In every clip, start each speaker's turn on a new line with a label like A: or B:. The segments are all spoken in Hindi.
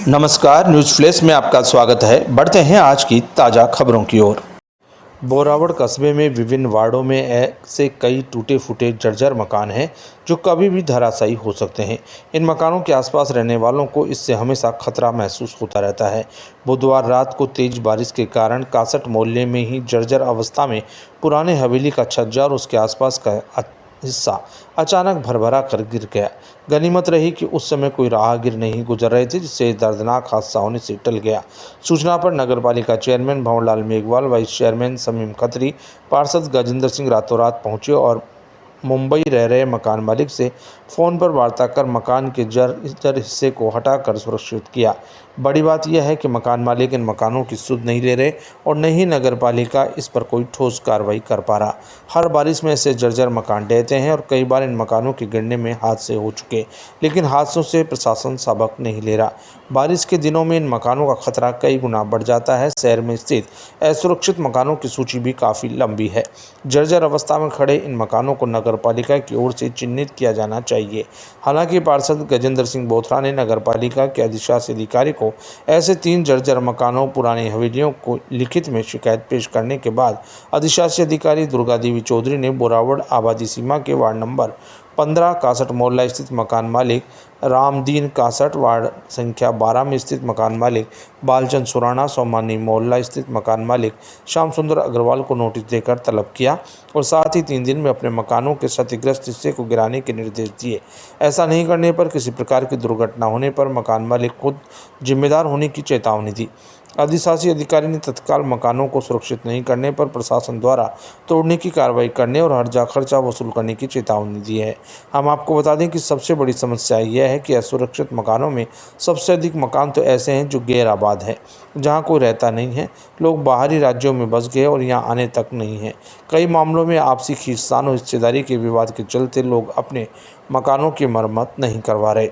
A: नमस्कार, न्यूज़ फ्लैश में आपका स्वागत है। बढ़ते हैं आज की ताज़ा खबरों की ओर। बोरावड़ कस्बे में विभिन्न वार्डों में ऐसे कई टूटे फूटे जर्जर मकान हैं जो कभी भी धराशायी हो सकते हैं। इन मकानों के आसपास रहने वालों को इससे हमेशा खतरा महसूस होता रहता है। बुधवार रात को तेज बारिश के कारण कासट मोहल्ले में ही जर्जर अवस्था में पुराने हवेली का छज्जा और उसके आसपास का हिस्सा अचानक भरभरा कर गिर गया। गनीमत रही कि उस समय कोई राहगीर नहीं गुजर रहे थे, जिससे दर्दनाक हादसा होने से टल गया। सूचना पर नगरपालिका chairman Bhanwarlal Meghwal, vice chairman Shamim Khatri, पार्षद गजेंद्र सिंह रातों रात पहुंचे और मुंबई रह रहे मकान मालिक से फ़ोन पर वार्ता कर मकान के जर हिस्से को हटाकर सुरक्षित किया। बड़ी बात यह है कि मकान मालिक इन मकानों की सुध नहीं ले रहे और न ही नगरपालिका इस पर कोई ठोस कार्रवाई कर पा रहा। हर बारिश में ऐसे जर्जर मकान ढहते हैं और कई बार इन मकानों के गिरने में हादसे हो चुके, लेकिन हादसों से प्रशासन सबक नहीं ले रहा। बारिश के दिनों में इन मकानों का खतरा कई गुना बढ़ जाता है। शहर में स्थित असुरक्षित मकानों की सूची भी काफ़ी लंबी है। जर्जर अवस्था में खड़े इन मकानों को नगरपालिका की ओर से चिन्हित किया जाना चाहिए। हालांकि पार्षद गजेंद्र सिंह बोथरा ने नगरपालिका के अधिशासी अधिकारी को ऐसे 3 जर्जर मकानों पुरानी हवेलियों को लिखित में शिकायत पेश करने के बाद अधिशासी अधिकारी दुर्गा देवी चौधरी ने बोरावड़ आबादी सीमा के वार्ड नंबर 15 कासट मोहल्ला स्थित मकान मालिक रामदीन कासट, वार्ड संख्या 12 में स्थित मकान मालिक बालचंद सुराना, सोमानी मोहल्ला स्थित मकान मालिक श्याम सुंदर अग्रवाल को नोटिस देकर तलब किया और साथ ही 3 दिन में अपने मकानों के क्षतिग्रस्त हिस्से को गिराने के निर्देश दिए। ऐसा नहीं करने पर किसी प्रकार की दुर्घटना होने पर मकान मालिक खुद जिम्मेदार होने की चेतावनी दी। अधिशासी अधिकारी ने तत्काल मकानों को सुरक्षित नहीं करने पर प्रशासन द्वारा तोड़ने की कार्रवाई करने और हर्जा खर्चा वसूल करने की चेतावनी दी है। हम आपको बता दें कि सबसे बड़ी समस्या यह है कि असुरक्षित मकानों में सबसे अधिक मकान तो ऐसे हैं जो गैर आबाद है, जहां कोई रहता नहीं है। लोग बाहरी राज्यों में बस गए और यहां आने तक नहीं है। कई मामलों में आपसी खींचतान और हिस्सेदारी के विवाद के चलते लोग अपने मकानों की मरम्मत नहीं करवा रहे।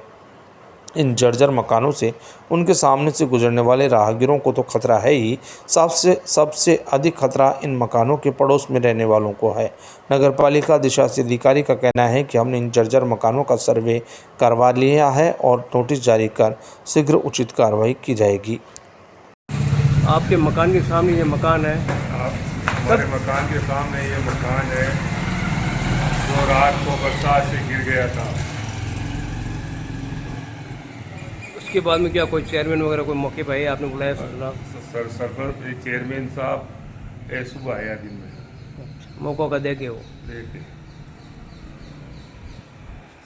A: इन जर्जर मकानों से उनके सामने से गुजरने वाले राहगीरों को तो खतरा है ही, सबसे अधिक खतरा इन मकानों के पड़ोस में रहने वालों को है। नगरपालिका अधिशासी अधिकारी का कहना है कि हमने इन जर्जर मकानों का सर्वे करवा लिया है और नोटिस जारी कर शीघ्र उचित कार्रवाई की जाएगी।
B: आपके मकान के सामने ये मकान है।
C: हमारे मकान के सामने ये मकान है जो रात को बरसात से गिर गया था।
B: उसके बाद में क्या कोई चेयरमैन वगैरह कोई मौके पर है, आपने बुलाया?
C: सरपंच चेयरमैन साहब सुबह आया दिन में,
B: मौका का देखे वो
C: देखे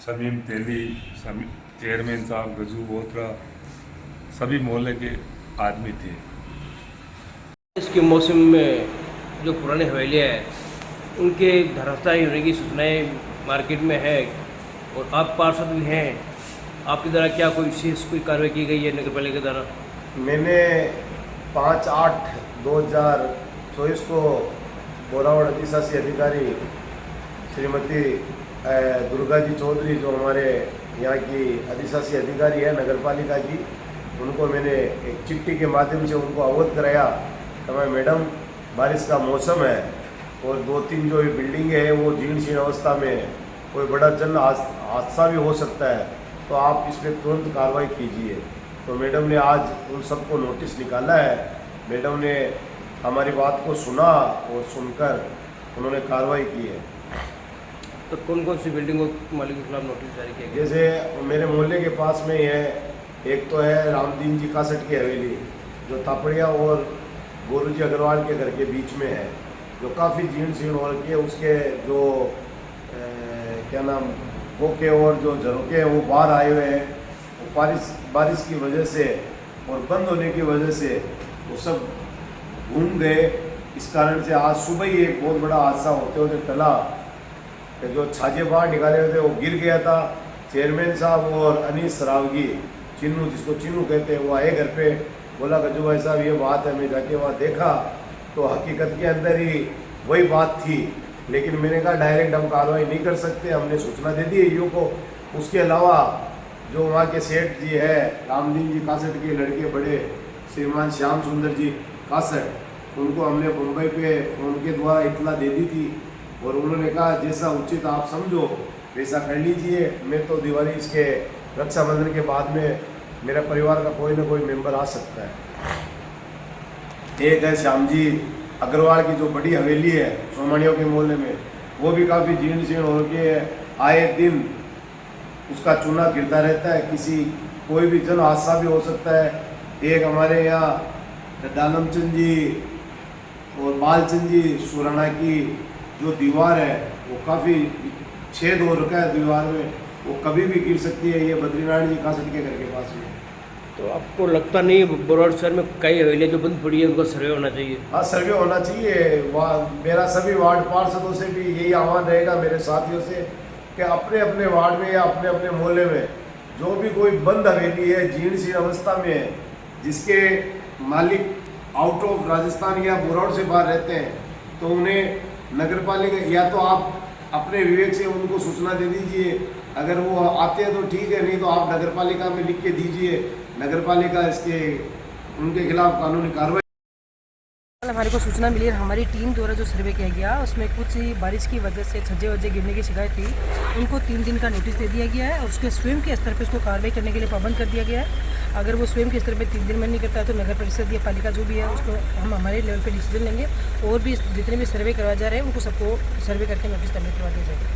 C: शमीम तेली, चेयरमैन साहब गजू बोथरा, सभी मोहल्ले के आदमी थे।
B: इसके मौसम में जो पुराने हवेलियाँ हैं उनके धराशायी होने की सूचनाएं मार्केट में है और आप पार्षद भी हैं, आपके द्वारा क्या कोई विशेष कोई कार्रवाई की गई है नगरपालिका के द्वारा?
D: मैंने 5/8/2024 को बोरावड़ अधिशासी अधिकारी श्रीमती दुर्गा जी चौधरी, जो हमारे यहाँ की अधिशासी अधिकारी है नगरपालिका की, उनको मैंने एक चिट्ठी के माध्यम से उनको अवगत कराया कि मैडम बारिश का मौसम है और 2-3 जो बिल्डिंग है वो जीर्ण शीर्ण अवस्था में है, कोई बड़ा जन हादसा भी हो सकता है, तो आप इस पर तुरंत कार्रवाई कीजिए। तो मैडम ने आज उन सबको नोटिस निकाला है। मैडम ने हमारी बात को सुना और सुनकर उन्होंने कार्रवाई की है।
B: तो कौन कौन सी बिल्डिंगों मालिक के खिलाफ नोटिस जारी किया गया?
D: जैसे मेरे मोहल्ले के पास में ही है, एक तो है रामदीन जी कासट की हवेली जो तापड़िया और गोरू जी अग्रवाल के घर के बीच में है, जो काफ़ी जीर्ण शीर्ण हो रखी है। उसके जो क्या नाम गोके और जो झरोके हैं वो बाहर आए हुए हैं। वो बारिश की वजह से और बंद होने की वजह से वो सब घूम गए। इस कारण से आज सुबह ही एक बहुत बड़ा हादसा होते होते टला। जो छाजे बाहर निकाले हुए थे वो गिर गया था। चेयरमैन साहब और अनीस रावगी, चिन्नू जिसको चिन्नू कहते हैं, वो आए घर पे, बोला गज्जू भाई साहब ये बात है। मैं जाके वहाँ देखा तो हकीकत के अंदर ही वही बात थी, लेकिन मैंने कहा डायरेक्ट हम कार्रवाई नहीं कर सकते, हमने सूचना दे दी ईओ को। उसके अलावा जो वहाँ के सेठ जी है रामदीन जी कासट के लड़के बड़े श्रीमान श्याम सुंदर जी कासट, उनको हमने मुंबई पे फ़ोन के द्वारा इतला दे दी थी और उन्होंने कहा जैसा उचित आप समझो वैसा कर लीजिए। मैं तो दिवाली इसके रक्षाबंधन के बाद में मेरे परिवार का कोई ना कोई मेंबर आ सकता है। एक है श्याम जी अग्रवाल की जो बड़ी हवेली है सोमानियों के मोहल्ले में, वो भी काफ़ी जीर्ण शीर्ण हो के आए दिन उसका चूना गिरता रहता है, किसी कोई भी जन हादसा भी हो सकता है। एक हमारे यहाँ दानमचंद जी और बालचंद जी सुराना की जो दीवार है वो काफ़ी छेद हो रखा है दीवार में, वो कभी भी गिर सकती है। ये बद्रीनारायण जी कासट के घर के पास में।
B: तो आपको लगता नहीं बोरावड़ शहर में कई हवेलियाँ जो बंद पड़ी है उनका सर्वे होना चाहिए?
D: हाँ, सर्वे होना चाहिए। मेरा सभी वार्ड पार्षदों से भी यही आह्वान रहेगा, मेरे साथियों से, कि अपने अपने वार्ड में या अपने अपने मोहल्ले में जो भी कोई बंद हवेली है, जीर्ण शीर्ण अवस्था में है, जिसके मालिक आउट ऑफ राजस्थान या बोरावड़ से बाहर रहते हैं, तो उन्हें नगर पालिका या तो आप अपने विवेक से उनको सूचना दे दीजिए, अगर वो आते हैं तो ठीक है, नहीं तो आप नगर पालिका में लिख के दीजिए, नगर पालिका इसके उनके खिलाफ कानूनी कार्रवाई।
E: हमारे को सूचना मिली और हमारी टीम द्वारा जो सर्वे किया गया उसमें कुछ बारिश की वजह से छज्जे वज्जे गिरने की शिकायत थी, उनको 3 दिन का नोटिस दे दिया गया है और उसके स्वयं के स्तर पर उसको कार्रवाई करने के लिए पाबंद कर दिया गया है। अगर वो स्वयं के स्तर पर 3 दिन में नहीं करता है तो नगर परिषद या पालिका जो भी है उसको हम हमारे लेवल पर डिसीजन लेंगे और भी जितने भी सर्वे करवाए जा रहे हैं उनको सबको सर्वे करके नोटिस करने करवा दिया जाएगा।